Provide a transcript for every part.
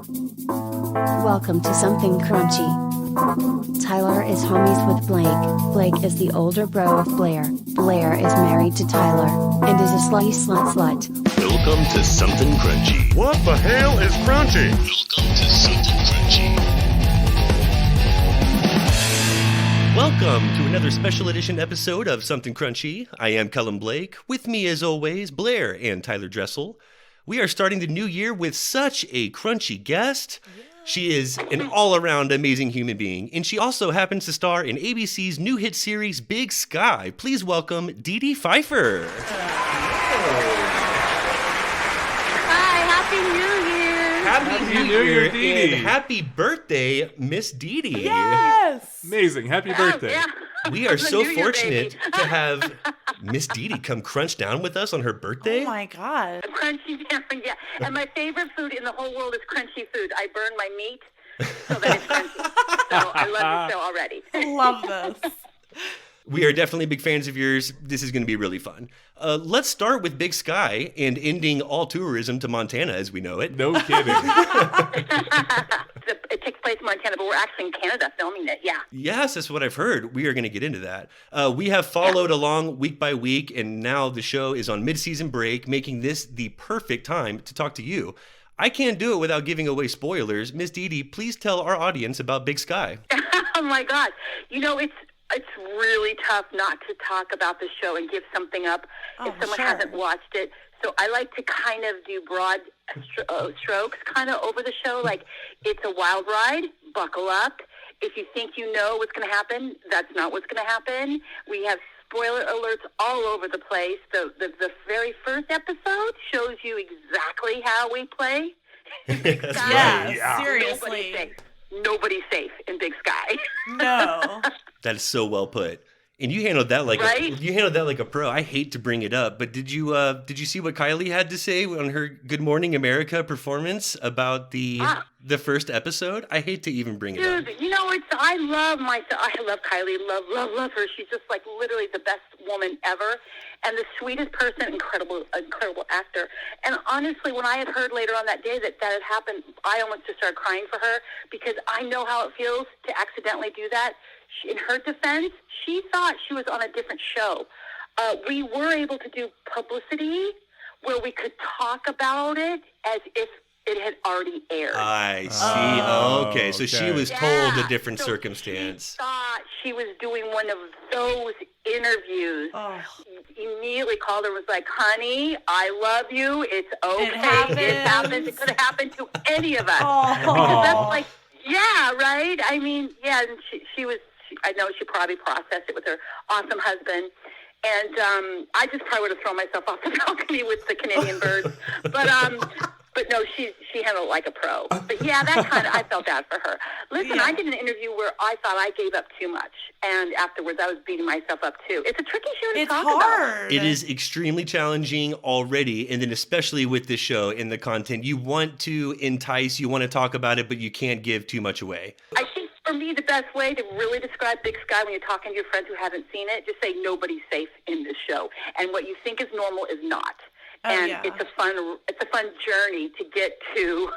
Welcome to Something Crunchy. Tyler is homies with Blake. Blake is the older bro of Blair. Blair is married to Tyler, and is a slutty slut. Welcome to Something Crunchy. What the hell is crunchy? Welcome to Something Crunchy. Welcome to another special edition episode of Something Crunchy. I am Cullen Blake. With me, as always, Blair and Tyler Dressel. We are starting the new year with such a crunchy guest. She is an all-around amazing human being, and she also happens to star in ABC's new hit series, Big Sky. Please welcome Dedee Pfeiffer. Hi, Happy New Year. Happy New Year, Dedee. and happy birthday, Miss Dedee. Yes! Amazing. Happy birthday. Yeah. We are so New Year, fortunate baby. to have Miss Dedee come crunch down with us on her birthday. Oh my god. Crunchy, yeah. And my favorite food in the whole world is crunchy food. I burn my meat so that it's crunchy. So I love the show already. Love this. We are definitely big fans of yours. This is going to be really fun. Let's start with Big Sky and ending all tourism to Montana as we know it. No kidding. It takes place in Montana, but we're actually in Canada filming it, yeah. Yes, that's what I've heard. We are going to get into that. We have followed along week by week, and now the show is on mid-season break, making this the perfect time to talk to you. I can't do it without giving away spoilers. Miss Dedee, please tell our audience about Big Sky. Oh, my God. You know, it's really tough not to talk about the show and give something up if someone sure. hasn't watched it. So I like to kind of do broad strokes kind of over the show. Like, it's a wild ride. Buckle up. If you think you know what's going to happen, that's not what's going to happen. We have spoiler alerts all over the place. The very first episode shows you exactly how we play. Yeah, seriously. Nobody's safe in Big Sky. No. That is so well put. And you handled that like a pro. I hate to bring it up, but did you see what Kylie had to say on her Good Morning America performance about the first episode? I hate to even bring it up. Dude, you know, I love Kylie, love her. She's just like literally the best woman ever, and the sweetest person, incredible actor. And honestly, when I had heard later on that day that had happened, I almost just started crying for her because I know how it feels to accidentally do that. In her defense, she thought she was on a different show. We were able to do publicity where we could talk about it as if it had already aired. I see. Okay, so she was told a different so circumstance. She thought she was doing one of those interviews. Immediately called her and was like, honey, I love you. It's okay. It happens. It could have happened to any of us. Because that's like, yeah, right? I mean, yeah, and she was, I know she probably processed it with her awesome husband. And I just probably would have thrown myself off the balcony with the Canadian birds. But no, she handled it like a pro. But yeah, that kind of, I felt bad for her. Listen, I did an interview where I thought I gave up too much. And afterwards, I was beating myself up too. It's a tricky show to talk about. It is extremely challenging already. And then especially with this show and the content, you want to entice, you want to talk about it, but you can't give too much away. I think for me, the best way to really describe Big Sky when you're talking to your friends who haven't seen it, just say nobody's safe in this show. And what you think is normal is not. It's a fun journey to get to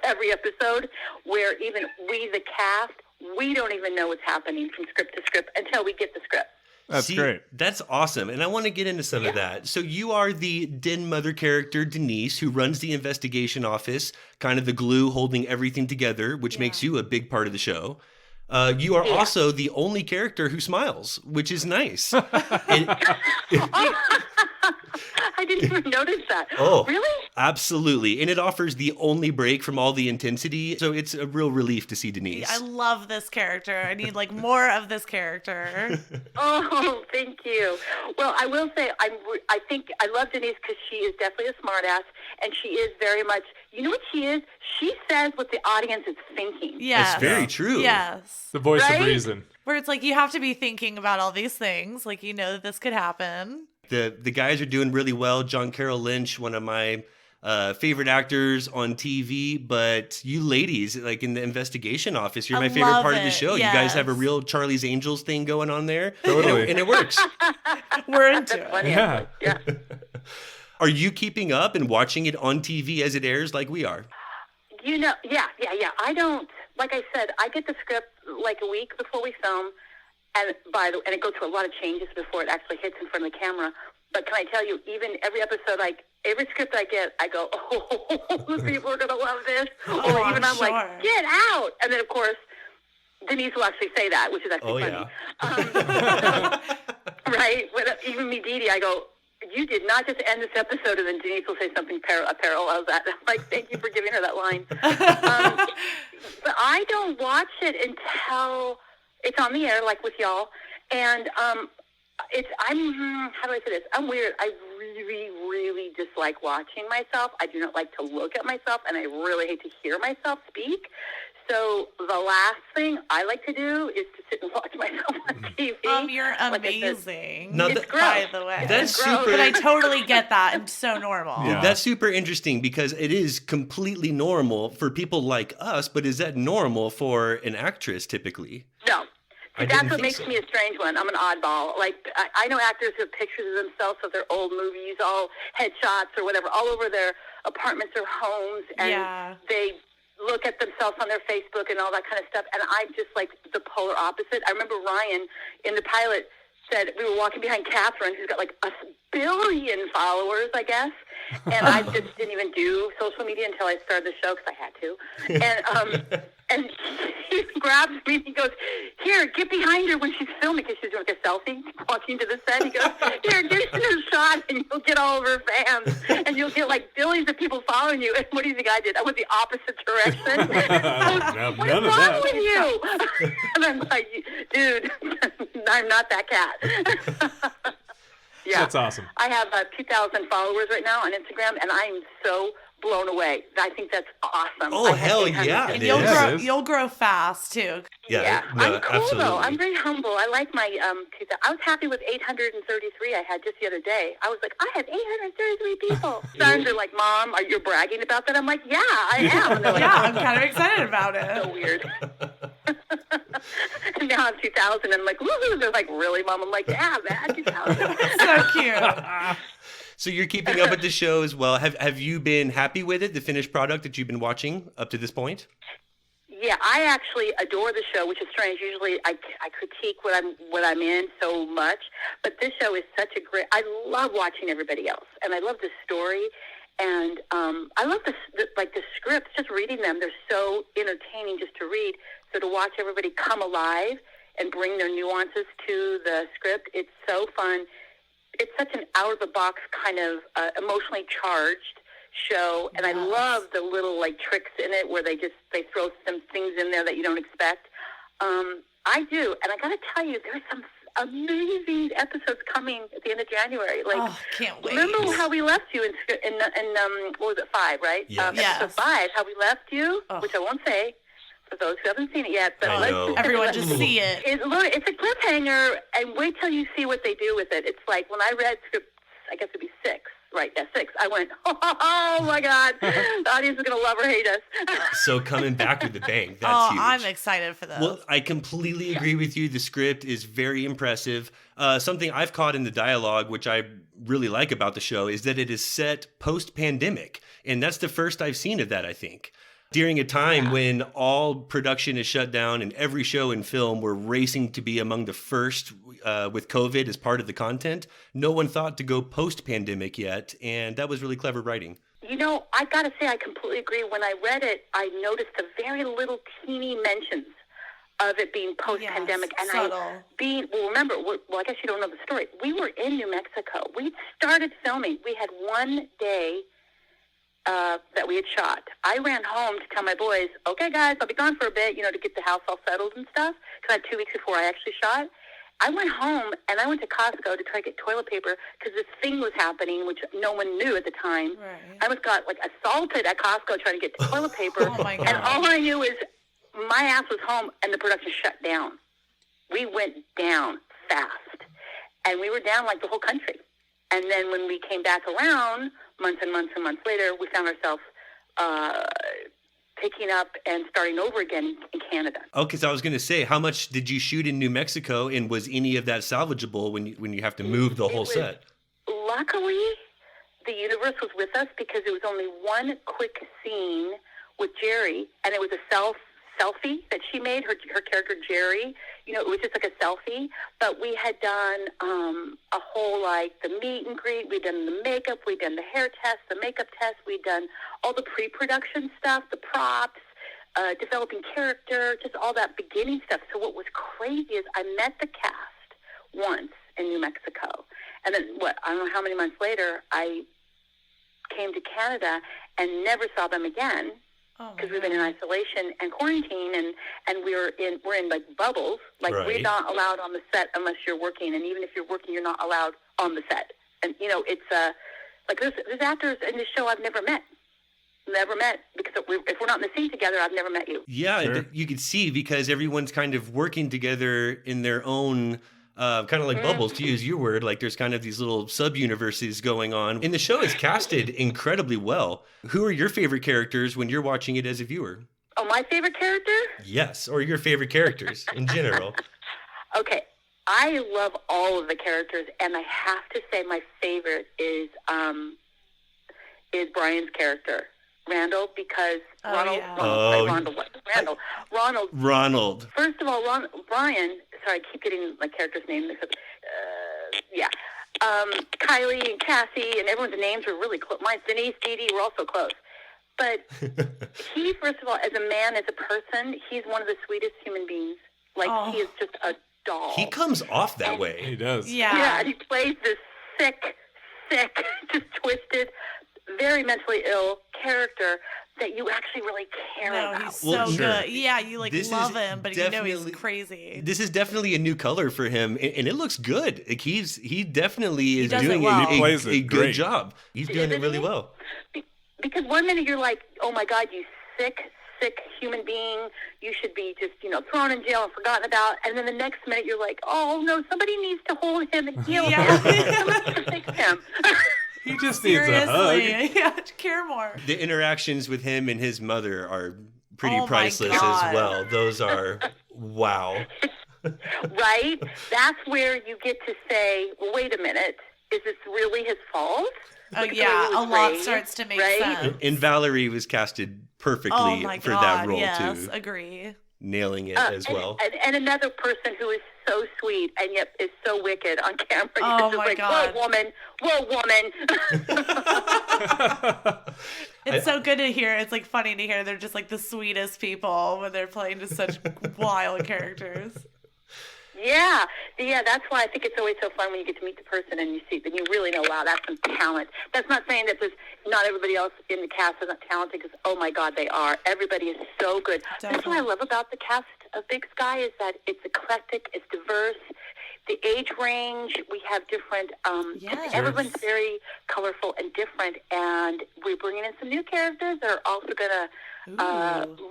every episode where even we, the cast, we don't even know what's happening from script to script until we get the script. That's great. That's awesome. And I want to get into some of that. So you are the den mother character, Denise, who runs the investigation office, kind of the glue holding everything together, which makes you a big part of the show. You are also the only character who smiles, which is nice. I didn't even notice that. Oh, really? Absolutely. And it offers the only break from all the intensity. So it's a real relief to see Denise. I love this character. I need like more of this character. Oh, thank you. Well, I will say I think I love Denise because she is definitely a smartass, and she is very much. You know what she is? She says what the audience is thinking. Yes. That's very true. Yes. The voice Right? of reason. Where it's like you have to be thinking about all these things. Like, you know that this could happen. The guys are doing really well. John Carroll Lynch, one of my favorite actors on TV, but you ladies, like in the investigation office, you're my favorite love part of the it, show. You guys have a yes. real Charlie's Angels thing going on there. Totally. And it works. We're into That's it. funny. Yeah. Yeah. Are you keeping up and watching it on TV as it airs like we are? Yeah. I don't, like I said, I get the script like a week before we film, and it goes through a lot of changes before it actually hits in front of the camera. But can I tell you, even every episode, every script I get, I go, the people are going to love this. Or even I'm like, get out. And then, of course, Denise will actually say that, which is actually funny. Yeah. Right? Even me, Dedee, I go, you did not just end this episode, and then Denise will say something parallel to that. I'm like, thank you for giving her that line. But I don't watch it until it's on the air, like with y'all. And how do I say this? I'm weird. I really, really dislike watching myself. I do not like to look at myself, and I really hate to hear myself speak. So the last thing I like to do is to sit and watch myself on TV. You're amazing. It's gross. By the way. That's super. But I totally get that. It's so normal. Yeah. That's super interesting because it is completely normal for people like us, but is that normal for an actress typically? No. That's what makes me a strange one. I'm an oddball. Like, I know actors who have pictures of themselves of their old movies, all headshots or whatever, all over their apartments or homes, and they look at themselves on their Facebook and all that kind of stuff, and I'm just like the polar opposite. I remember Ryan in the pilot said we were walking behind Catherine, who's got like 1 billion followers, I guess, and I just didn't even do social media until I started the show because I had to, and he grabs me and he goes, here, get behind her when she's filming, because she's doing like a selfie, walking to the set. He goes, here, get in a shot, and you'll get all of her fans, and you'll get like billions of people following you. And what do you think I did? I went the opposite direction. What's wrong with you? And I'm like, dude, I'm not that cat. Yeah. That's awesome. I have 2,000 followers right now on Instagram, and I'm so blown away. I think that's awesome. Oh, hell yeah. And you'll grow fast, too. Yeah. No, I'm cool, absolutely. though. I'm very humble. I like my, I was happy with 833 I had just the other day. I was like, I have 833 people. Sons are like, Mom, are you bragging about that? I'm like, yeah, I am. And they're like, I'm kind of excited about it. So weird. And now I'm 2,000, and I'm like, woohoo. They're like, really, Mom? I'm like, yeah, man, 2,000. So cute. So you're keeping up with the show as well. Have you been happy with it, the finished product that you've been watching up to this point? Yeah, I actually adore the show, which is strange. Usually I critique what I'm in so much, but this show is such a great. I love watching everybody else, and I love the story, and I love the scripts. Just reading them, they're so entertaining just to read. So to watch everybody come alive and bring their nuances to the script, it's so fun. It's such an out-of-the-box kind of emotionally charged show, and I love the little like tricks in it where they throw some things in there that you don't expect. I do, and I got to tell you, there's some amazing episodes coming at the end of January. Like, can't wait. Remember how we left you in what was it, 5, right? Yes. Episode 5, how we left you, which I won't say for those who haven't seen it yet. But everyone just see it. It's a cliffhanger, and wait till you see what they do with it. It's like when I read script, I guess it'd be 6. Right, yeah, 6. I went, oh my God, the audience is going to love or hate us. So coming back with a bang, that's huge. I'm excited for this. Well, I completely agree with you. The script is very impressive. Something I've caught in the dialogue, which I really like about the show, is that it is set post-pandemic. And that's the first I've seen of that, I think. During a time when all production is shut down and every show and film were racing to be among the first with COVID as part of the content, no one thought to go post-pandemic yet, and that was really clever writing. You know, I got to say, I completely agree. When I read it, I noticed the very little teeny mentions of it being post-pandemic. Yes, and subtle. Remember, I guess you don't know the story. We were in New Mexico. We started filming. We had one day that we had shot. I ran home to tell my boys, okay, guys, I'll be gone for a bit, to get the house all settled and stuff, because I had 2 weeks before I actually shot. I went home, and I went to Costco to try to get toilet paper, because this thing was happening, which no one knew at the time. Right. I got, assaulted at Costco trying to get toilet paper, Oh, my God. and all I knew is my ass was home, and the production shut down. We went down fast, and we were down like the whole country. And then when we came back around, months and months and months later, we found ourselves picking up and starting over again in Canada. Oh, because I was going to say, how much did you shoot in New Mexico, and was any of that salvageable when you have to move the whole set? Luckily, the universe was with us, because it was only one quick scene with Jerry, and it was a selfie that she made, her character Jerry. It was just like a selfie, but we had done a whole, like, the meet and greet, we'd done the makeup, we'd done the hair test, the makeup test, we'd done all the pre-production stuff, the props, developing character, just all that beginning stuff. So what was crazy is I met the cast once in New Mexico, and then, I don't know how many months later, I came to Canada and never saw them again, because we've been in isolation and quarantine, and we're in like bubbles. Like, we're not allowed on the set unless you're working, and even if you're working, you're not allowed on the set. And it's like there's actors in this show I've never met, because if we're not in the scene together, I've never met you. Yeah, sure. You could see, because everyone's kind of working together in their own kind of like bubbles, to use your word. Like, there's kind of these little sub-universes going on. And the show is casted incredibly well. Who are your favorite characters when you're watching it as a viewer? Oh, my favorite character? Yes, or your favorite characters in general. Okay, I love all of the characters, and I have to say my favorite is Brian's character, Randall, because Ronald. First of all, Brian. Sorry, I keep getting my character's name mixed up. Kylie and Cassie and everyone's names are really close. Mine's Denise, Dedee, we're all so close. But he, first of all, as a man, as a person, he's one of the sweetest human beings. Like, he is just a doll. He comes off that way. He does. Yeah. Yeah, and he plays this sick, just twisted, very mentally ill character that you actually really care about. He's so good. Yeah, you love him, but you know he's crazy. This is definitely a new color for him, and it looks good. Like, he definitely is doing a good job. He's doing it really well. Because one minute you're like, oh my God, you sick human being, you should be just, thrown in jail and forgotten about. And then the next minute you're like, oh no, somebody needs to hold him and heal him. Somebody should fix him. He just needs a hug. Yeah, care more. The interactions with him and his mother are pretty priceless as well. Those are, wow. Right? That's where you get to say, well, wait a minute, is this really his fault? A lot starts to make sense. And Valerie was casted perfectly for that role, too. Yes, agree. Nailing it as well. And another person who is so sweet and yet is so wicked on camera. God. Whoa, woman. It's so good to hear. It's funny to hear they're just the sweetest people when they're playing just such wild characters. Yeah, that's why I think it's always so fun when you get to meet the person and then you really know, wow, that's some talent. That's not saying that not everybody else in the cast is not talented, because, oh my God, they are. Everybody is so good. Definitely. That's what I love about the cast of Big Sky, is that it's eclectic, it's diverse. The age range, we have different, everyone's very colorful and different, and we're bringing in some new characters that are also going to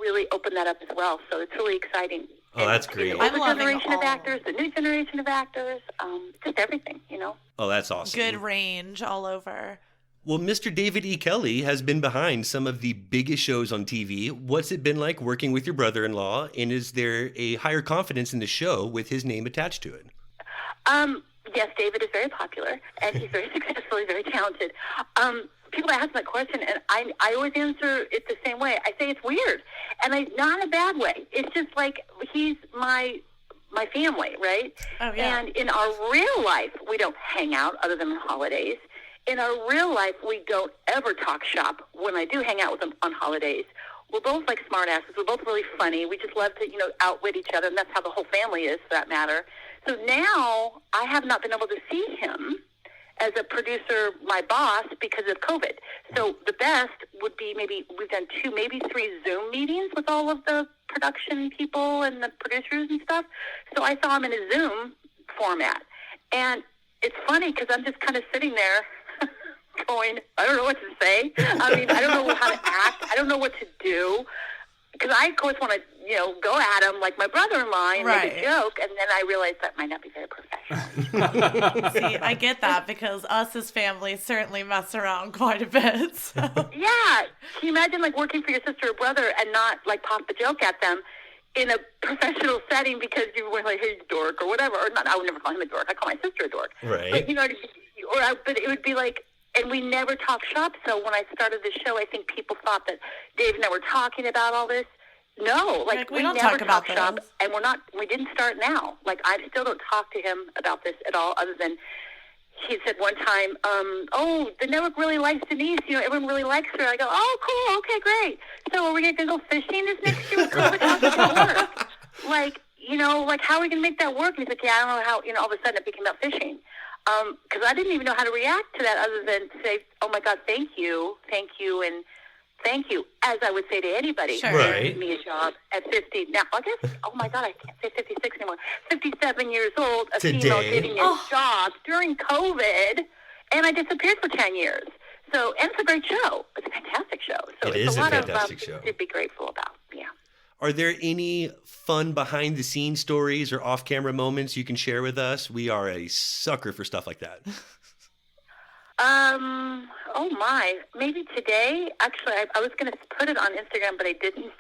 really open that up as well. So it's really exciting. Oh, that's great. The older generation of actors, the new generation of actors, just everything, Oh, that's awesome. Good range all over. Well, Mr. David E. Kelley has been behind some of the biggest shows on TV. What's it been like working with your brother-in-law, and is there a higher confidence in the show with his name attached to it? Yes, David is very popular, and he's very successful, he's very talented. People ask that question, and I always answer it the same way. I say it's weird, and not in a bad way. It's just like, he's my family, right? Oh, yeah. And in our real life, we don't hang out other than on holidays. In our real life, we don't ever talk shop when I do hang out with them on holidays. We're both like smart asses. We're both really funny. We just love to, outwit each other, and that's how the whole family is, for that matter. So now I have not been able to see him as a producer, my boss, because of COVID. So the best would be maybe we've done 2, maybe 3 Zoom meetings with all of the production people and the producers and stuff. So I saw him in a Zoom format. And it's funny because I'm just kind of sitting there going, I don't know what to say. I mean, I don't know how to act. I don't know what to do. Because I, of course, want to, go at him like my brother-in-law and make a joke, and then I realized that might not be very professional. See, I get that, because us as family certainly mess around quite a bit. So. Yeah. Can you imagine, working for your sister or brother and not, pop the joke at them in a professional setting because you were like, hey, dork, or whatever. Or not, I would never call him a dork. I call my sister a dork. Right. But, but it would be like, and we never talked shop. So when I started the show, I think people thought that Dave and I were talking about all this. No, like we we don't never talk about talk shop, this. and we didn't start now. Like I still don't talk to him about this at all, other than he said one time, oh, the network really likes Denise. You know, everyone really likes her. I go, oh, cool, okay, great. So are we going to go fishing this next year? How's it going to work? Like, you know, like how are we going to make that work? And he's like, yeah, I don't know how, you know, all of a sudden it became about fishing. Because I didn't even know how to react to that other than say, oh, my God, thank you, and thank you, as I would say to anybody Sure. who Right. gave me a job at 50. Now, I guess, oh, my God, I can't say 56 anymore. 57 years old, a Today. female getting a job during COVID, and I disappeared for 10 years. So, and it's a great show. It's a fantastic show. So It it's is a a lot fantastic of show. to be grateful about. Yeah. Are there any fun behind-the-scenes stories or off-camera moments you can share with us? We are a sucker for stuff like that. Oh my, maybe today. Actually, I was going to put it on Instagram, but I didn't.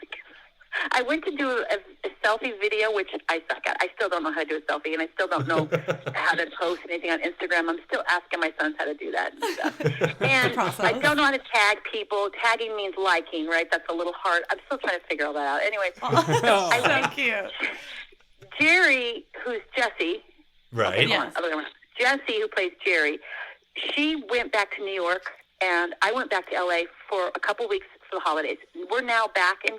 I went to do a selfie video, which I suck at. I still don't know how to do a selfie, and I still don't know how to post anything on Instagram. I'm still asking my sons how to do that and stuff. And I don't know how to tag people. Tagging means liking, right? That's a little hard. I'm still trying to figure all that out. Anyway, I So went. cute. Jerry, who's Jesse. Right. Yeah. Jesse, who plays Jerry, she went back to New York, and I went back to L.A. for a couple weeks for the holidays. We're now back in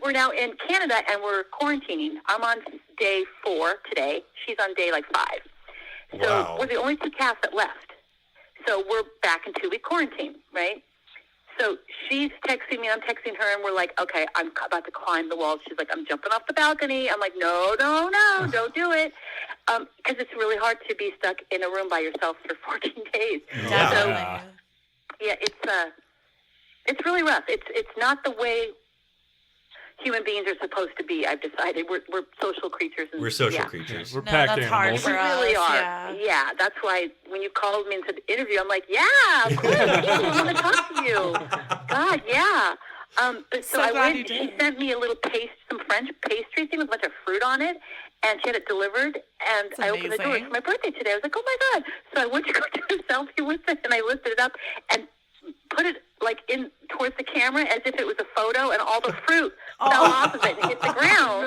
we're now in Canada, and we're quarantining. I'm on day 4 today. She's on day 5. So Wow. we're the only 2 casts that left. So we're back in 2-week quarantine, right? So she's texting me, I'm texting her, and we're like, okay, I'm about to climb the wall. She's like, I'm jumping off the balcony. I'm like, no, don't do it. Because it's really hard to be stuck in a room by yourself for 14 days. Yeah. So, Definitely. yeah, it's really rough. It's not the way human beings are supposed to be. I've decided we're social creatures. And, We're social yeah. creatures. We're No, packed that's hard animals. for We us. really are. Yeah. That's why when you called me and said interview, I'm like, yeah, of course, I want to talk to you. God, yeah. But so I glad you went. did. She sent me a little some French pastry thing with a bunch of fruit on it, and she had it delivered. And That's I opened the door. amazing. It's my birthday today. I was like, oh my God! So I went to go do a selfie with it, and I lifted it up and put it in towards the camera as if it was a photo, and all the fruit fell off of it and hit the ground.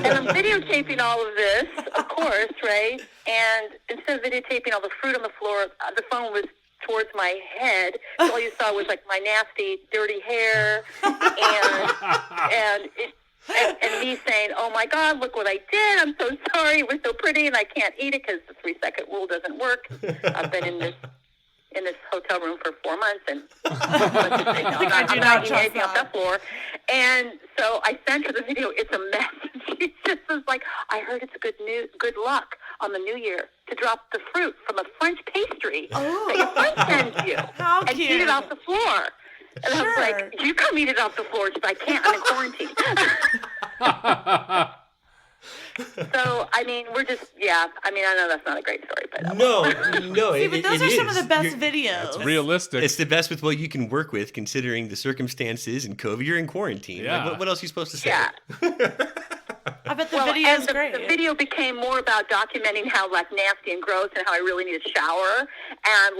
And I'm videotaping all of this, of course, right? And instead of videotaping all the fruit on the floor, the phone was towards my head. So all you saw was my nasty, dirty hair, and me saying, "Oh my God, look what I did! I'm so sorry. It was so pretty, and I can't eat it because the 3-second rule doesn't work." I've been in this hotel room for 4 months, and I'm not eating anything off that floor. And so I sent her the video. It's a mess. She just was like, I heard it's good luck on the new year to drop the fruit from a French pastry that your friend sends you How and cute. eat it off the floor. And I was Sure. like, you come eat it off the floor. She's like, I can't. I'm in quarantine. So, I mean, we're just, I know that's not a great story, but. No. See, but those it are some of is. the best You're- videos. Realistic. It's the best with what you can work with, considering the circumstances and COVID. You're in quarantine. Yeah. What else are you supposed to say? Yeah. I bet the Well, video and is the great. video became more about documenting how nasty and gross and how I really need a shower, and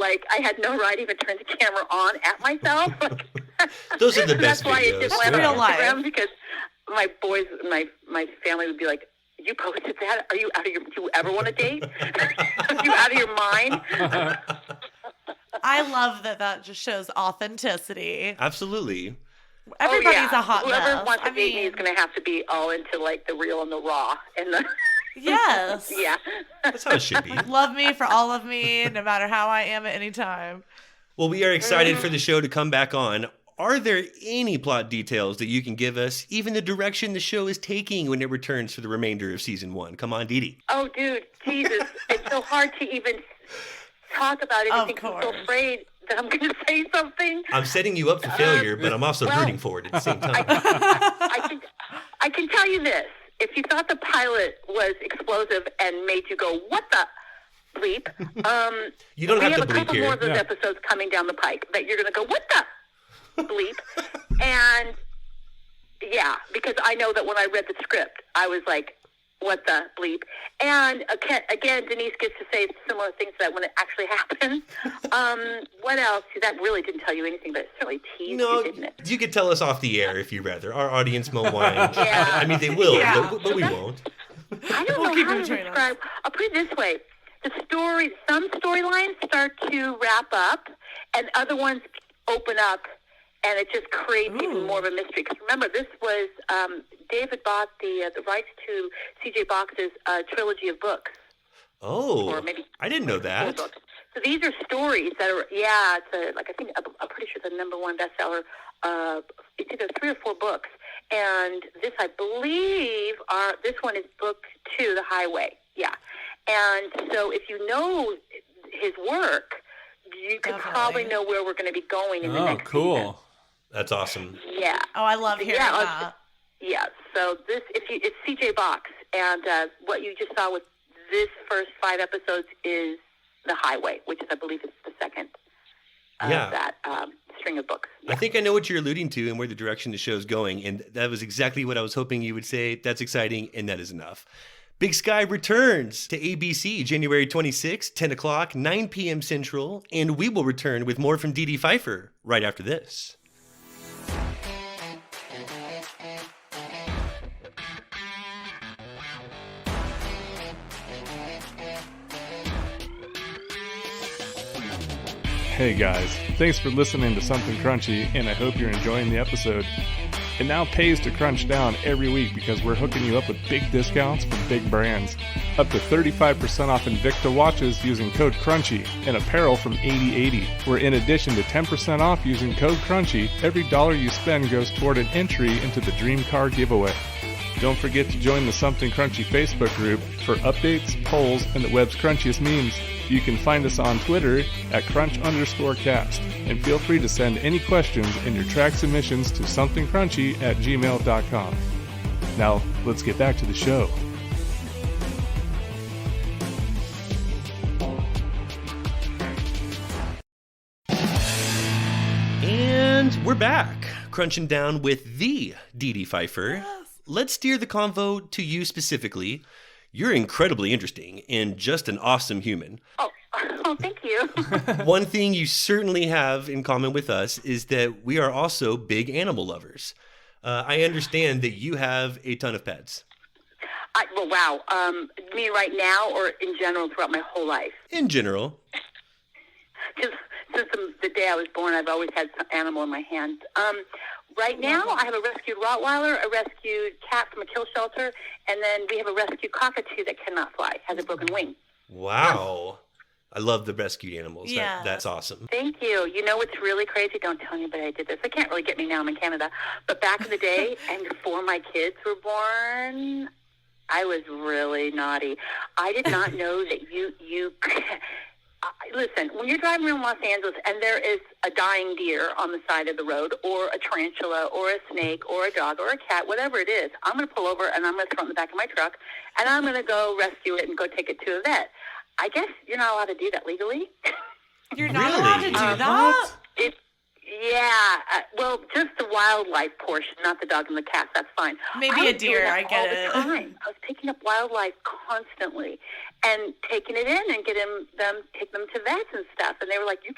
I had no right to even turn the camera on at myself. Those are the best That's why it videos. just went Real on life. Instagram because my boys, my family would be like, "You posted that? Are you out of your? Do you ever want to date? Are you out of your mind?" I love that just shows authenticity. Absolutely. Everybody's a hot Whoever mess. wants to I date me mean, is going to have to be all into the real and the raw and the. yes. Yeah. That's how it should be. Love me for all of me, no matter how I am at any time. Well, we are excited for the show to come back on. Are there any plot details that you can give us, even the direction the show is taking when it returns for the remainder of season 1? Come on, Dedee. Oh, dude, Jesus. It's so hard to even talk about it. Of I think I'm so course. afraid that I'm going to say something. I'm setting you up for failure, but I'm also rooting for it at the same time. I can tell you this. If you thought the pilot was explosive and made you go, what the bleep? You don't we have have to a bleep couple here. more of those Yeah. episodes coming down the pike that you're going to go, what the bleep? And, yeah, because I know that when I read the script, I was like, what the bleep. And again, Denise gets to say similar things to that when it actually happens. What else? That really didn't tell you anything, but it certainly teased you, didn't it? You could tell us off the air if you'd rather. Our audience won't mind. Yeah. I mean, they will, Yeah. but we won't. I don't know how to describe. I'll put it this way: some storylines start to wrap up, and other ones open up, and it just creates even more of a mystery. Because remember, this was David bought the rights to C.J. Box's trilogy of books. Oh, or maybe I didn't know that. Books. So these are stories that are I'm pretty sure the #1 bestseller. It's either 3 or 4 books, and this I believe this one is book 2, The Highway. Yeah, and so if you know his work, you could probably know where we're going to be going in the next season. Cool. That's awesome. Yeah. Oh, I love hearing that. Yeah. So it's C.J. Box, and what you just saw with this first 5 episodes is The Highway, which is, I believe, is the second of that string of books. Yeah. I think I know what you're alluding to and where the direction the show's going, and that was exactly what I was hoping you would say. That's exciting, and that is enough. Big Sky returns to ABC January 26, 10 o'clock, 9 p.m. Central, and we will return with more from Dedee Pfeiffer right after this. Hey guys, thanks for listening to Something Crunchy, and I hope you're enjoying the episode. It now pays to crunch down every week because we're hooking you up with big discounts from big brands. Up to 35% off Invicta watches using code CRUNCHY, and apparel from 80/80, where in addition to 10% off using code CRUNCHY, every dollar you spend goes toward an entry into the Dream Car giveaway. Don't forget to join the Something Crunchy Facebook group for updates, polls, and the web's crunchiest memes. You can find us on Twitter at crunch_cast, and feel free to send any questions and your track submissions to somethingcrunchy@gmail.com. Now, let's get back to the show. And we're back, crunching down with the Dedee Pfeiffer. Yes. Let's steer the convo to you specifically. You're incredibly interesting and just an awesome human. Oh, thank you. One thing you certainly have in common with us is that we are also big animal lovers. I understand that you have a ton of pets. Wow. You mean right now or in general throughout my whole life? In general. Since the day I was born, I've always had some animal in my hands. Right now, I have a rescued Rottweiler, a rescued cat from a kill shelter, and then we have a rescued cockatoo that cannot fly, has a broken wing. Wow. I love the rescued animals. Yeah. That's awesome. Thank you. You know what's really crazy? Don't tell anybody I did this. They can't really get me now. I'm in Canada. But back in the day, and before my kids were born, I was really naughty. I did not know that you listen, when you're driving around Los Angeles and there is a dying deer on the side of the road, or a tarantula, or a snake, or a dog, or a cat, whatever it is, I'm going to pull over and I'm going to throw it in the back of my truck, and I'm going to go rescue it and go take it to a vet. I guess you're not allowed to do that legally. You're not allowed to do that? Well, just the wildlife portion, not the dog and the cat. That's fine. Maybe a deer, I get it. All the time. I was picking up wildlife constantly and taking it in and take them to vets and stuff. And they were like, do you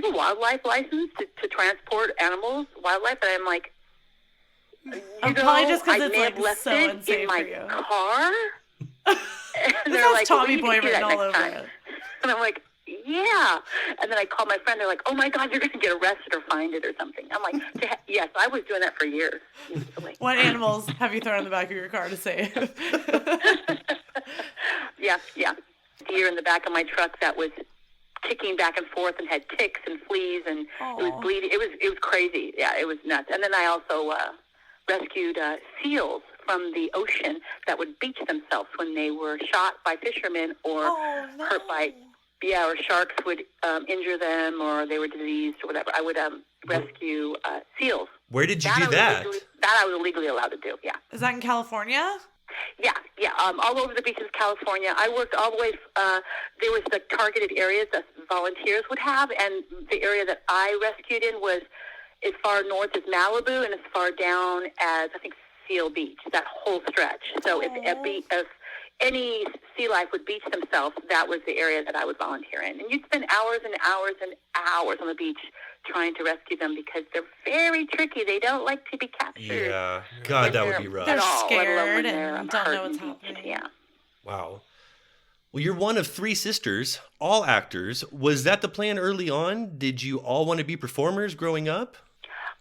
have a wildlife license to transport wildlife? And I'm like, probably just because I it's may like have left so it unsafe in my for you. car. And This they're has like, Tommy well, you can do Boy that written all next over time. it. And I'm like, yeah. And then I called my friend. They're like, oh, my God, you're going to get arrested or fined it or something. I'm like, yes, I was doing that for years. What animals have you thrown in the back of your car to save? Yeah. Deer in the back of my truck that was kicking back and forth and had ticks and fleas, and it was bleeding. It was crazy. Yeah, it was nuts. And then I also rescued seals from the ocean that would beach themselves when they were shot by fishermen or hurt by, or sharks would injure them, or they were diseased or whatever. I would rescue seals. Where did you do that? That I was legally allowed to do, yeah. Is that in California? Yeah, all over the beaches of California. I worked all the way, there was the targeted areas that volunteers would have, and the area that I rescued in was as far north as Malibu and as far down as, I think, Seal Beach, that whole stretch. So if any sea life would beach themselves, that was the area that I would volunteer in. And you'd spend hours and hours and hours on the beach trying to rescue them because they're very tricky. They don't like to be captured. Yeah. God, that would be rough. They're all, let alone when scared they're and don't know what's hurt and beached. happening. Yeah. Wow. Well, you're one of 3 sisters, all actors. Was that the plan early on? Did you all want to be performers growing up?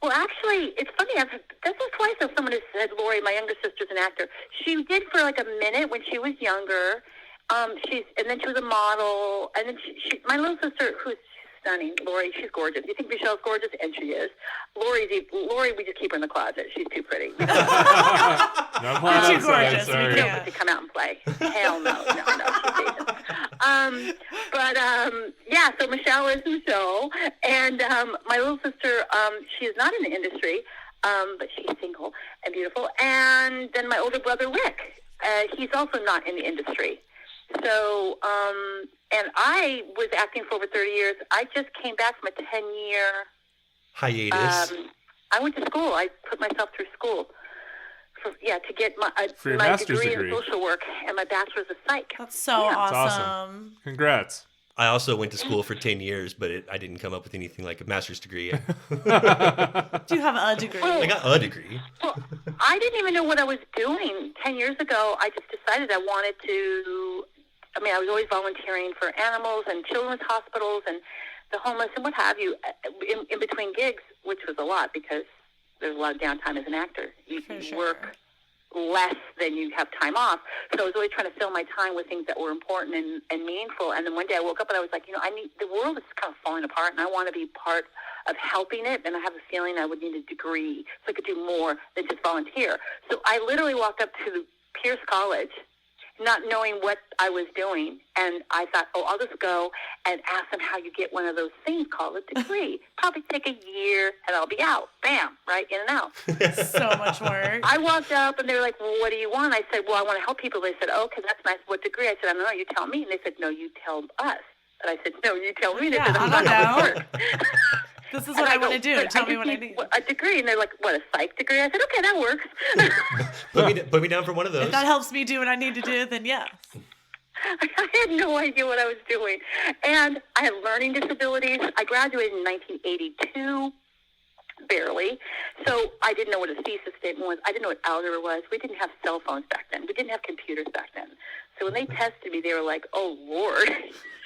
Well, actually, it's funny. This is twice that someone has said, Lori, my younger sister's an actor. She did for like a minute when she was younger. And then she was a model. And then my little sister, who's stunning, Lori, she's gorgeous. You think Michelle's gorgeous? And she is. Lori, we just keep her in the closet. She's too pretty. No, Too gorgeous. sorry. We We don't can't. get to come out and play. Hell no, she's Asian. Yeah, so Michelle is Michelle. And my little sister, she is not in the industry, but she's single and beautiful. And then my older brother, Rick, he's also not in the industry. So, and I was acting for over 30 years. I just came back from a 10-year Hiatus. I went to school. I put myself through school to get my your my master's degree degree. in social work and my bachelor's of psych. That's so That's awesome. Congrats. I also went to school for 10 years, but I didn't come up with anything like a master's degree. Do you have a degree? I got a degree. Well, I didn't even know what I was doing. 10 years ago, I just decided I wanted to. I was always volunteering for animals and children's hospitals and the homeless and what have you in between gigs, which was a lot because there's a lot of downtime as an actor. You work less than you have time off. So I was always trying to fill my time with things that were important and meaningful. And then one day I woke up and I was like, the world is kind of falling apart and I want to be part of helping it. And I have a feeling I would need a degree so I could do more than just volunteer. So I literally walked up to Pierce College not knowing what I was doing. And I thought, I'll just go and ask them how you get one of those things called a degree. Probably take a year and I'll be out. Bam, right, in and out. So much work. I walked up and they were like, well, what do you want? I said, well, I want to help people. They said, okay, that's nice. What degree? I said, I don't know, you tell me. And they said, no, you tell us. And I said, no, you tell me. They said, that's not how it works. This is what I want to do. Tell me what I need. A degree. And they're like, what, a psych degree? I said, okay, that works. Put me down for one of those. If that helps me do what I need to do, then yes. I had no idea what I was doing. And I had learning disabilities. I graduated in 1982, barely. So I didn't know what a thesis statement was. I didn't know what algebra was. We didn't have cell phones back then. We didn't have computers back then. So when they tested me, they were like, oh, Lord.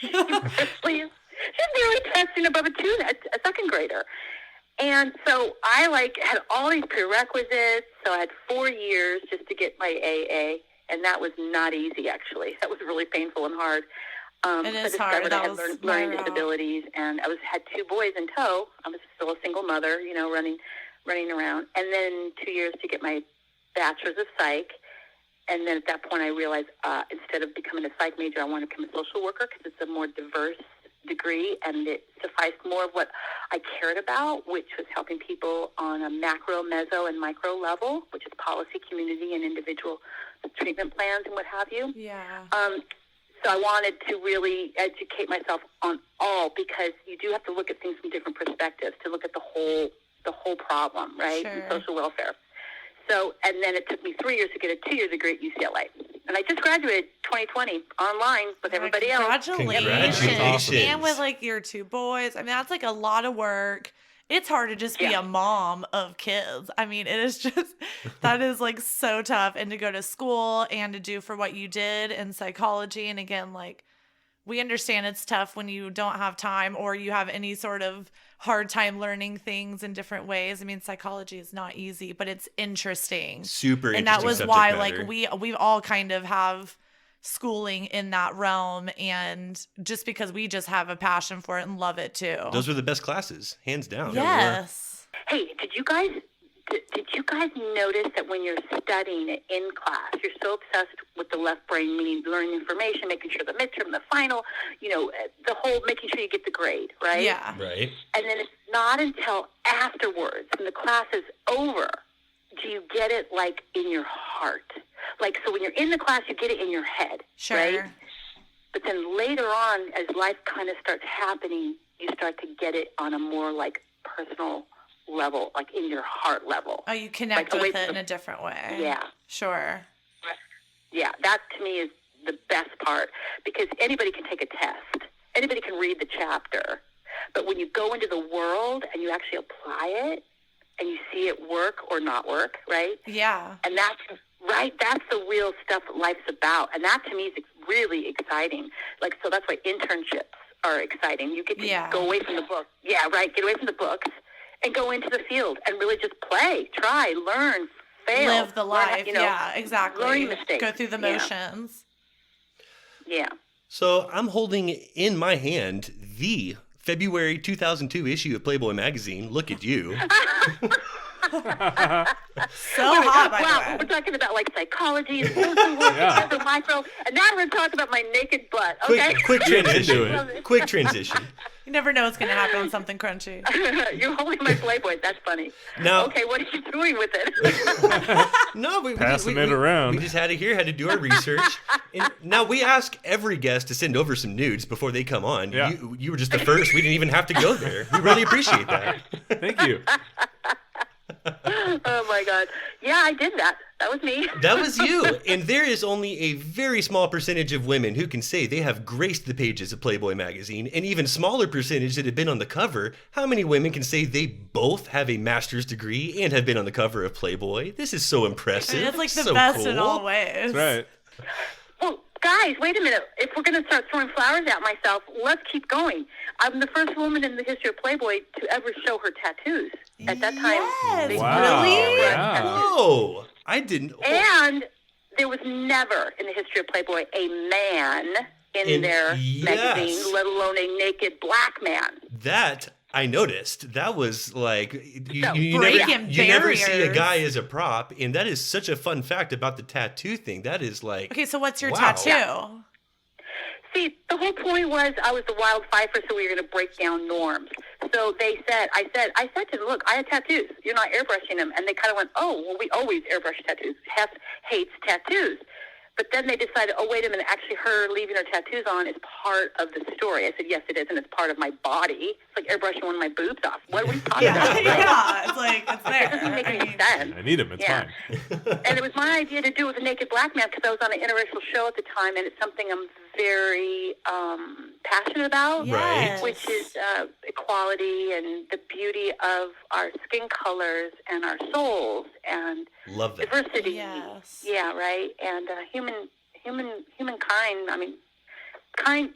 She's nearly testing above a second grader. And so I had all these prerequisites. So I had 4 years just to get my AA. And that was not easy, actually. That was really painful and hard. It is hard. I had learning disabilities, and I had 2 boys in tow. I was still a single mother, running around. And then 2 years to get my bachelor's of psych. And then at that point, I realized instead of becoming a psych major, I wanted to become a social worker because it's a more diverse degree, and it sufficed more of what I cared about, which was helping people on a macro, meso, and micro level, which is policy, community, and individual treatment plans and what have you. Yeah. So I wanted to really educate myself on all, because you do have to look at things from different perspectives to look at the whole problem, right? Sure. And social welfare. So, and then it took me 3 years to get a 2-year degree at UCLA. And I just graduated 2020 online with everybody else. Congratulations. And with your 2 boys. I mean, that's a lot of work. It's hard to just be a mom of kids. I mean, it is just, that is so tough. And to go to school and to do for what you did in psychology. And again, we understand it's tough when you don't have time or you have any sort of hard time learning things in different ways. I mean, psychology is not easy, but it's interesting. Super interesting. And that was subject why matter. we've all kind of have schooling in that realm, and just because we just have a passion for it and love it too. Those were the best classes, hands down. Yes. Hey, did you guys notice that when you're studying in class, you're so obsessed with the left brain, meaning learning information, making sure the midterm, the final, the whole making sure you get the grade, right? Yeah. Right. And then it's not until afterwards, when the class is over, do you get it in your heart. So when you're in the class, you get it in your head, Sure. right? But then later on, as life kind of starts happening, you start to get it on a more personal level, like in your heart level. Oh, you connect with it in a different way. Yeah. Sure. Yeah, that to me is the best part, because anybody can take a test. Anybody can read the chapter. But when you go into the world and you actually apply it and you see it work or not work, right? Yeah. And that's the real stuff that life's about. And that to me is really exciting. Like, so that's why internships are exciting. You get to go away from the book. Yeah, right. Get away from the books and go into the field and really just play, try, learn, fail. Live the life. Yeah, exactly. Learn mistakes. Go through the motions. Yeah. So I'm holding in my hand the February 2002 issue of Playboy magazine. Look at you. So hot, by the way. We're talking about like psychology and social micro, and now we're talking about my naked butt. Okay. Quick transition. Quick transition. You never know what's going to happen on Something Crunchy. You're holding my Playboy. That's funny. Now, okay, what are you doing with it? No, Passing it around. We just had to do our research. And now we ask every guest to send over some nudes before they come on. Yeah. You were just the first. We didn't even have to go there. We really appreciate that. Thank you. Oh my God. Yeah, I did that. That was me. That was you. And there is only a very small percentage of women who can say they have graced the pages of Playboy magazine, and even smaller percentage that have been on the cover. How many women can say they both have a master's degree and have been on the cover of Playboy? This is so impressive. It's like the so best cool. in all ways. That's right. Well, guys, wait a minute. If we're going to start throwing flowers at myself, let's keep going. I'm the first woman in the history of Playboy to ever show her tattoos. At that time, Yes. Wow. Really? Yeah. Whoa. I didn't. And there was never in the history of Playboy a man in their magazine, let alone a naked black man. That I noticed. That was like you breaking never see a barriers. guy as a prop, and that is such a fun fact about the tattoo thing. That is like Okay, so what's your wow. tattoo? See, the whole point was I was the wild Pfeiffer, so we were going to break down norms. So I said to them, look, I have tattoos. You're not airbrushing them. And they kind of went, oh, well, we always airbrush tattoos. Hef hates tattoos. But then they decided, oh, wait a minute, actually her leaving her tattoos on is part of the story. I said, yes, it is, and it's part of my body. It's like airbrushing one of my boobs off. What are we talking about? Right? Yeah, it's like, it's there. It doesn't make any sense. I need him. It's fine. And it was my idea to do it with a naked black man because I was on an interracial show at the time, and it's something I'm very passionate about, Yes. which is equality and the beauty of our skin colors and our souls and Love that. diversity. Yes. Yeah, right. And humankind. I mean,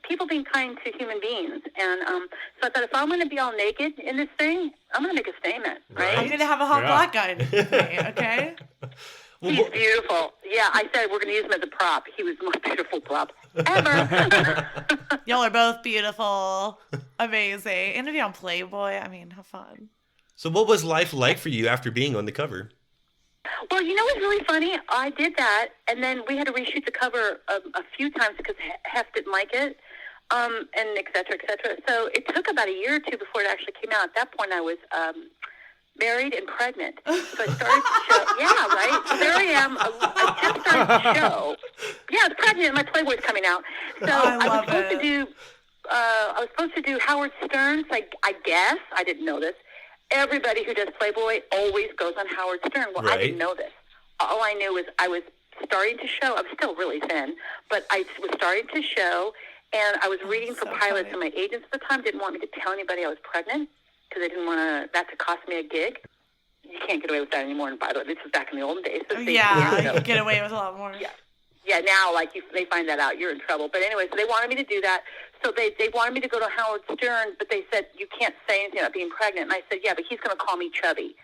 people being kind to human beings. And so I thought, if I'm going to be all naked in this thing, I'm going to make a statement, right? I'm going to have a hot black guy with me, okay? He's beautiful. Yeah, I said we're going to use him as a prop. He was the most beautiful prop ever. Y'all are both beautiful. Amazing. And to be on Playboy, I mean, have fun. So what was life like for you after being on the cover? Well, you know what's really funny? I did that, and then we had to reshoot the cover a few times because Hef didn't like it, and et cetera, et cetera. So it took about a year or two before it actually came out. At that point, I was married and pregnant. So I started to show. Yeah, right? So there I am. I just started to show. Yeah, I was pregnant, and my Playboy's coming out. So I was supposed to do Howard Stern's, I guess. I didn't know this. Everybody who does Playboy always goes on Howard Stern. Well, Right. I didn't know this. All I knew was I was starting to show. I was still really thin, but I was starting to show, and I was reading for pilots, and my agents at the time didn't want me to tell anybody I was pregnant because they didn't want that to cost me a gig. You can't get away with that anymore. And by the way, this was back in the olden days. So Yeah, you can get away with a lot more. Yeah, now, they find that out, you're in trouble. But anyway, so they wanted me to do that. So they wanted me to go to Howard Stern, but they said, you can't say anything about being pregnant. And I said, yeah, but he's going to call me chubby.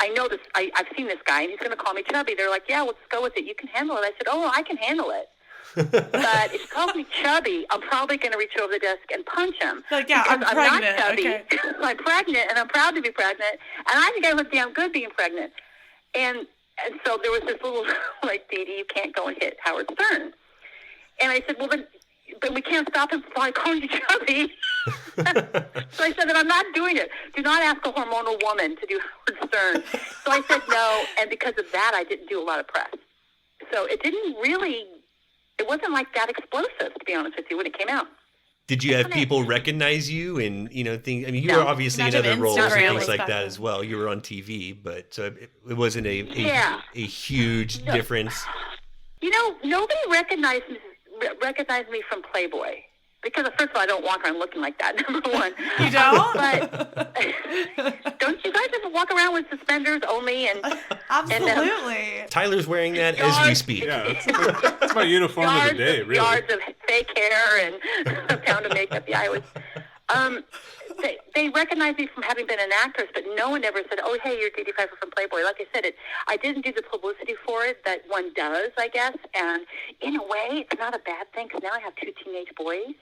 I know this. I've seen this guy, and he's going to call me chubby. They're like, yeah, let's go with it. You can handle it. I said, oh, I can handle it. But if he calls me chubby, I'm probably going to reach over the desk and punch him. Like, yeah, I'm pregnant. Not chubby. Okay. I'm pregnant, and I'm proud to be pregnant. And I think I look damn good being pregnant. And so there was this little, Dedee, you can't go and hit Howard Stern. And I said, well, but we can't stop him from calling you chubby. So I said that I'm not doing it. Do not ask a hormonal woman to do Howard Stern. So I said no, and because of that, I didn't do a lot of press. So it wasn't that explosive, to be honest with you, when it came out. Did you have people recognize you and, things? I mean, you No. were obviously in Not other of roles and Instagram things like back that then. as well. You were on TV, but it wasn't a huge No. difference. Nobody recognized me from Playboy. Because, first of all, I don't walk around looking like that, number one. You don't? But don't you guys ever walk around with suspenders only? Absolutely. Tyler's wearing that as we speak. Yeah, that's my uniform of the day, really. Yards of fake hair and a pound of makeup. Yeah, I was. They recognized me from having been an actress, but no one ever said, "Oh, hey, you're Dedee Pfeiffer from Playboy." Like I said, I didn't do the publicity for it that one does, I guess. And in a way, it's not a bad thing because now I have 2 teenage boys.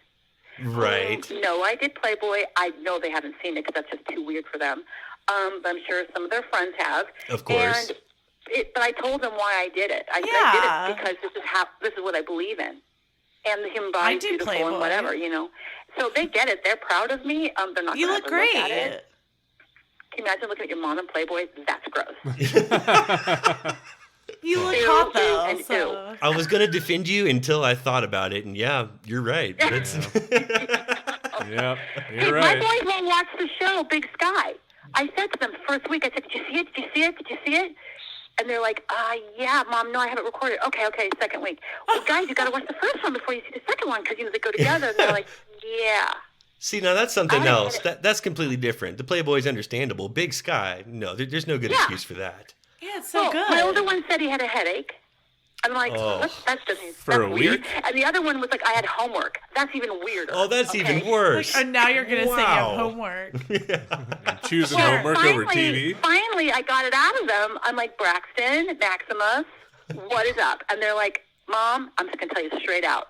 Right. No, I did Playboy. I know they haven't seen it because that's just too weird for them. But I'm sure some of their friends have. Of course. But I told them why I did it. I did it because this is what I believe in. And the human body is beautiful Playboy. and whatever, So they get it. They're proud of me. They're not You gonna look ever look great. at it. Can you imagine looking at your mom in Playboy? That's gross. You look Ew, hot ew, though. and So. I was going to defend you until I thought about it, and yeah, you're right. That's Yeah, Hey, you're my right. boys won't watch the show, Big Sky. I said to them first week, I said, "Did you see it? Did you see it? Did you see it?" And they're like, yeah, Mom, no, I haven't recorded. Okay, second week. Well, guys, you got to watch the first one before you see the second one because, they go together. And they're like, yeah. See, now that's something I else. get That's completely different. The Playboy's understandable. Big Sky, no, there's no good excuse for that. Yeah, it's so Well, good. my older one said he had a headache. I'm like, Oh. that's just For a weird. week? And the other one was like, I had homework. That's even weirder. Oh, that's okay? even worse. And now you're gonna say you Wow. have homework. Choosing Well, homework over TV. Finally, I got it out of them. I'm like, Braxton, Maximus, what is up? And they're like, Mom, I'm just going to tell you straight out.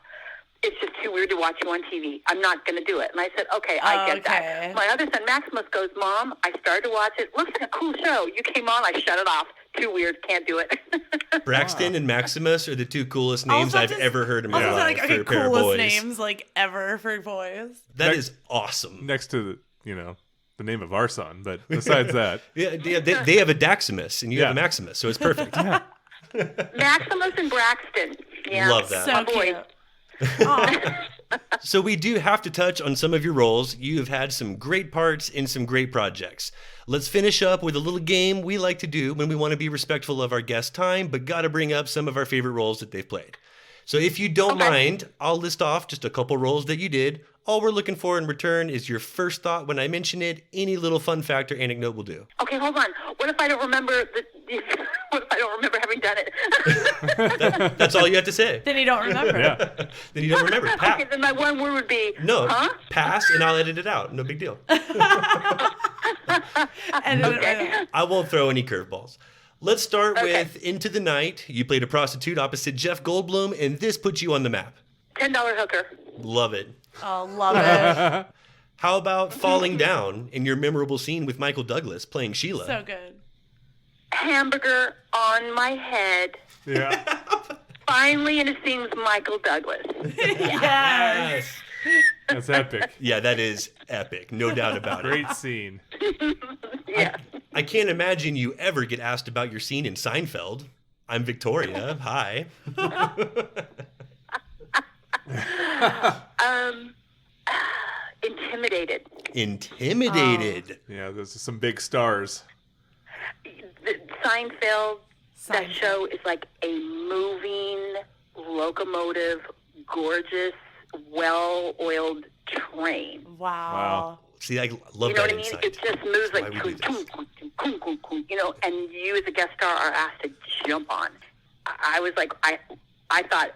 It's just too weird to watch you on TV. I'm not going to do it. And I said, okay, I get Okay. that. My other son, Maximus, goes, Mom, I started to watch it. Looks like a cool show. You came on, I shut it off. Too weird, can't do it. Braxton and Maximus are the 2 coolest I was names about I've to- ever heard in I my was life like, for okay, a pair of coolest boys. names like ever for boys. That is awesome. Next to the name of our son, but besides that, Yeah, they have a Daximus and you have a Maximus, so it's perfect. Maximus and Braxton. Yeah. Love that. So My boys. cute. Aw. So we do have to touch on some of your roles. You have had some great parts in some great projects. Let's finish up with a little game we like to do when we want to be respectful of our guest time, but got to bring up some of our favorite roles that they've played. So if you don't mind, I'll list off just a couple roles that you did. All we're looking for in return is your first thought when I mention it. Any little fun fact or anecdote will do. Okay, hold on. What if I don't remember what if I don't remember having done it? That's all you have to say. Then you don't remember. yeah. Then you don't remember. Okay, then my one word would be, No, huh? pass, and I'll edit it out. No big deal. And then Okay. I won't throw any curveballs. Let's start Okay. with Into the Night. You played a prostitute opposite Jeff Goldblum, and this puts you on the map. $10 hooker. Love it. Oh, love it. How about Falling Down in your memorable scene with Michael Douglas playing Sheila? So good. Hamburger on my head. Yeah. Finally in a scene with Michael Douglas. Yes. That's epic. Yeah, that is epic. No doubt about it. Great scene. Yeah. I can't imagine you ever get asked about your scene in Seinfeld. I'm Victoria. Hi. Intimidated. Intimidated. Yeah, there's some big stars. The Seinfeld, that Seinfeld. show is like a moving, locomotive, gorgeous, well-oiled train. Wow. See, I love You know that what I mean? insight. It just moves That's like, why we do this. and you as a guest star are asked to jump on. I was like, I thought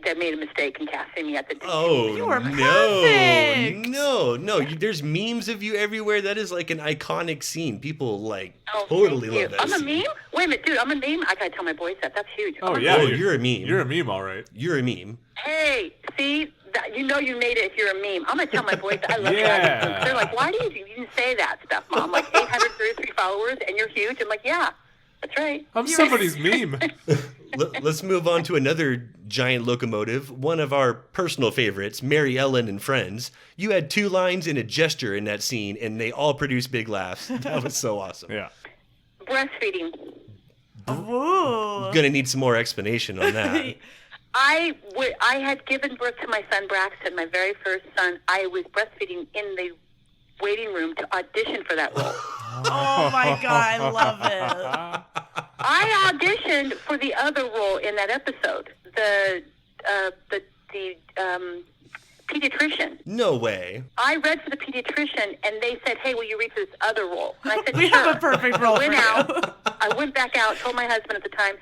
they made a mistake in casting me at the Oh, You were no. perfect. No. There's memes of you everywhere. That is like an iconic scene. People like Oh, totally thank you. love that I'm a scene. meme? Wait a minute, dude, I'm a meme? I gotta tell my boys that. That's huge. Oh, I'm a yeah. Oh, meme. you're a meme. You're a meme, all right. You're a meme. Hey, see? You know you made it if you're a meme. I'm gonna tell my boys that. I love Yeah. that. They're like, why do you didn't say that stuff, Mom? Like 833 followers and you're huge. I'm like, yeah, that's right. I'm somebody's meme. Let's move on to another giant locomotive, one of our personal favorites, Mary Ellen and Friends. You had 2 lines and a gesture in that scene, and they all produced big laughs. That was so awesome. Yeah. Breastfeeding. Ooh. Gonna need some more explanation on that. I had given birth to my son Braxton, my very first son. I was breastfeeding in the waiting room to audition for that role. Oh my God, I love it. I auditioned for the other role in that episode, the pediatrician. No way. I read for the pediatrician, and they said, "Hey, will you read for this other role?" And I said, We "Sure." have a perfect role for you. I went back out, told my husband at the time,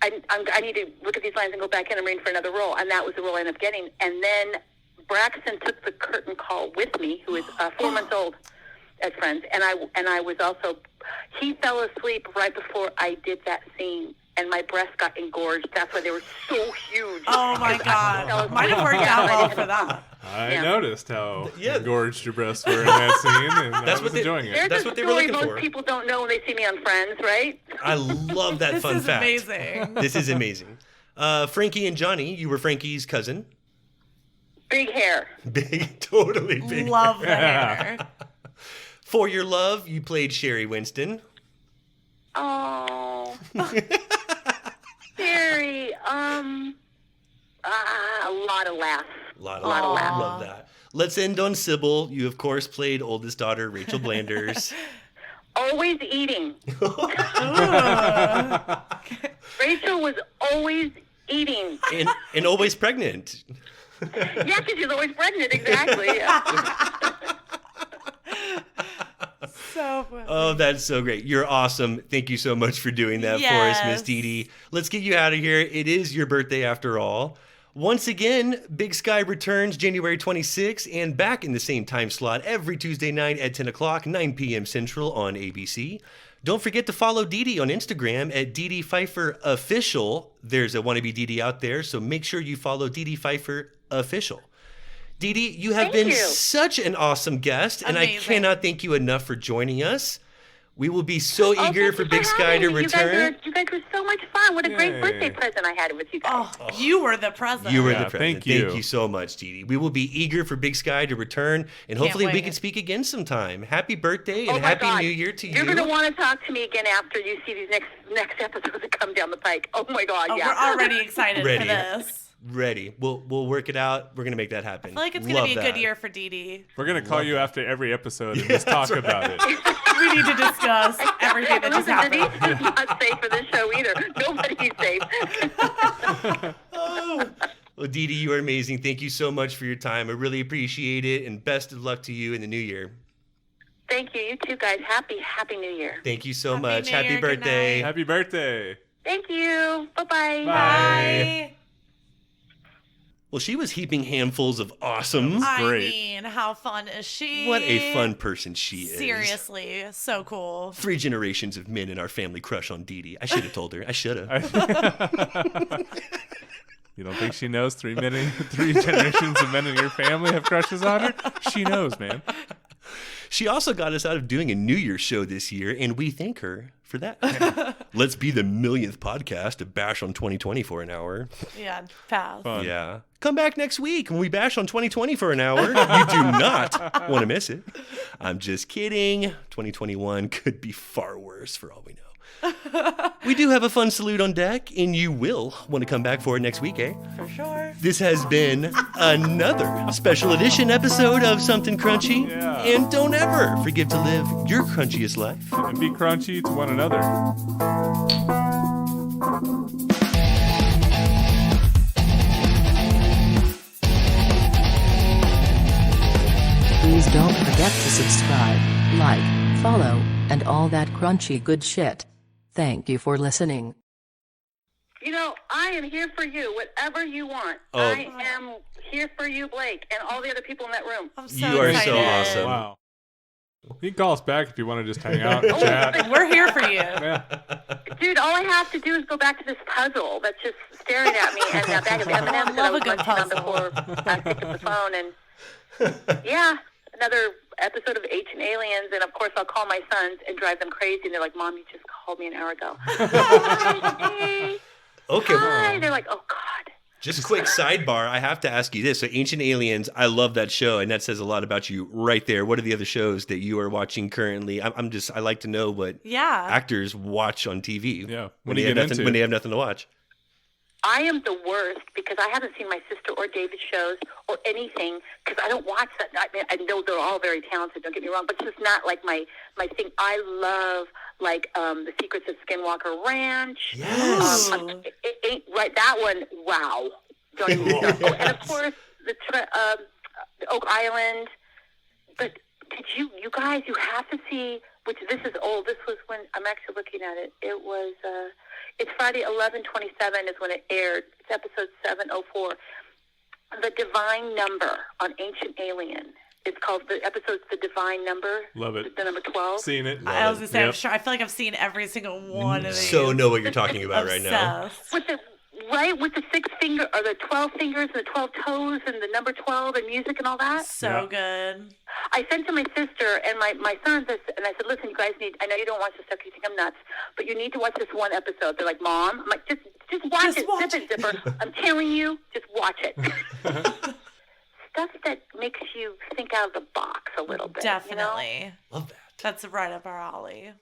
I need to look at these lines and go back in and read for another role, and that was the role I ended up getting. And then Braxton took the curtain call with me, who is 4 months old, as friends, and I was also. He fell asleep right before I did that scene, and my breasts got engorged. That's why they were so huge. Oh my God, might have worked out well for that. I noticed how engorged your breasts were in that scene, and I was enjoying it. That's what they were looking for. Most people don't know when they see me on Friends, right? I love that fun fact. This is amazing. This is amazing. Frankie and Johnny, you were Frankie's cousin. Big hair. Totally big. Love the hair. For Your Love, you played Sherry Winston. Oh. Sherry, a lot of laughs. A lot of laughs. Love that. Let's end on Sybil. You, of course, played oldest daughter, Rachel Blanders. Always eating. Rachel was always eating. And always pregnant. Yeah, because she's always pregnant, exactly. Yeah. So funny. Oh, that's so great. You're awesome. Thank you so much for doing that for us, Miss Dedee. Let's get you out of here. It is your birthday after all. Once again, Big Sky returns January 26th and back in the same time slot every Tuesday night at 10 o'clock, 9 p.m. Central on ABC. Don't forget to follow Dedee on Instagram at Dedee Pfeiffer Official. There's a wannabe Dedee out there, so make sure you follow Dedee Pfeiffer Official. Dedee, you have been such an awesome guest, and I cannot thank you enough for joining us. We will be so eager for Big Sky to return. You guys were so much fun. What a great birthday present I had with you guys. Oh, you were the present. You were the present. Thank you. Thank you so much, Dedee. We will be eager for Big Sky to return, and hopefully we can speak again sometime. Happy birthday and Happy New Year to you. You're going to want to talk to me again after you see these next episodes that come down the pike. Oh, my God, yeah. We're already excited for this. Ready. We'll work it out. We're going to make that happen. I feel like it's going to be a good year for Dedee. We're going to call you after every episode and just talk about it. We need to discuss everything that just happened. Denise is not safe for this show either. Nobody's safe. Well, Dedee, you are amazing. Thank you so much for your time. I really appreciate it, and best of luck to you in the new year. Thank you. You too, guys. Happy New Year. Thank you so much. Happy birthday. Happy birthday. Thank you. Bye-bye. Bye. Well, she was heaping handfuls of awesome. I mean, how fun is she? What a fun person she is. Seriously, so cool. 3 generations of men in our family crush on Dedee. I should have told her. I should have. You don't think she knows 3 generations of men in your family have crushes on her? She knows, man. She also got us out of doing a New Year's show this year, and we thank her for that. Let's be the millionth podcast to bash on 2020 for an hour. Yeah, pass. Fun. Yeah. Come back next week when we bash on 2020 for an hour. You do not want to miss it. I'm just kidding. 2021 could be far worse for all we know. We do have a fun salute on deck, and you will want to come back for it next week, eh? For sure. This has been another special edition episode of Something Crunchy. Yeah. And don't ever forget to live your crunchiest life. And be crunchy to one another. Please don't forget to subscribe, like, follow, and all that crunchy good shit. Thank you for listening. You know, I am here for you, whatever you want. Oh. I am here for you, Blake, and all the other people in that room. I'm so You are excited. so awesome. Wow. You can call us back if you want to just hang out and chat. We're here for you. Yeah. Dude, all I have to do is go back to this puzzle that's just staring at me and that bag of M&Ms that I love a was good munching on puzzle. before I picked up the phone. And yeah, another episode of Ancient Aliens. And of course, I'll call my sons and drive them crazy. And they're like, Mom, you just called me an hour ago. Hey. Okay. Hi. They're like, oh, God. Just quick sidebar. I have to ask you this. So Ancient Aliens, I love that show, and that says a lot about you right there. What are the other shows that you are watching currently? I like to know what Yeah. actors watch on TV. Yeah. When they have nothing to watch. I am the worst because I haven't seen my sister or David's shows or anything because I don't watch that. I mean, I know they're all very talented, don't get me wrong, but it's just not like my thing. I love, like, The Secrets of Skinwalker Ranch. Yes. It ain't right. That one, wow. Don't even start. Oh, and of course, the Oak Island. But did you guys, you have to see, which this is old. This was when, I'm actually looking at it. It was, it's Friday 11/27 is when it aired. It's episode 704. The Divine Number on Ancient Alien. It's called, the episode's The Divine Number. Love it. The number 12. Seen it. I was going to say, Yep. I'm sure. I feel like I've seen every single one of these. So know what you're talking about right now. Obsessed. With the 6 finger, or the 12 fingers, and the 12 toes, and the number 12, and music and all that. So good. I sent to my sister and my sons, and I said, listen, you guys need, I know you don't watch this stuff, you think I'm nuts, but you need to watch this one episode. They're like, Mom? I'm like, just watch it, zip it, zipper. I'm telling you, just watch it. Stuff that makes you think out of the box a little bit. Definitely. Love that. That's right up our alley.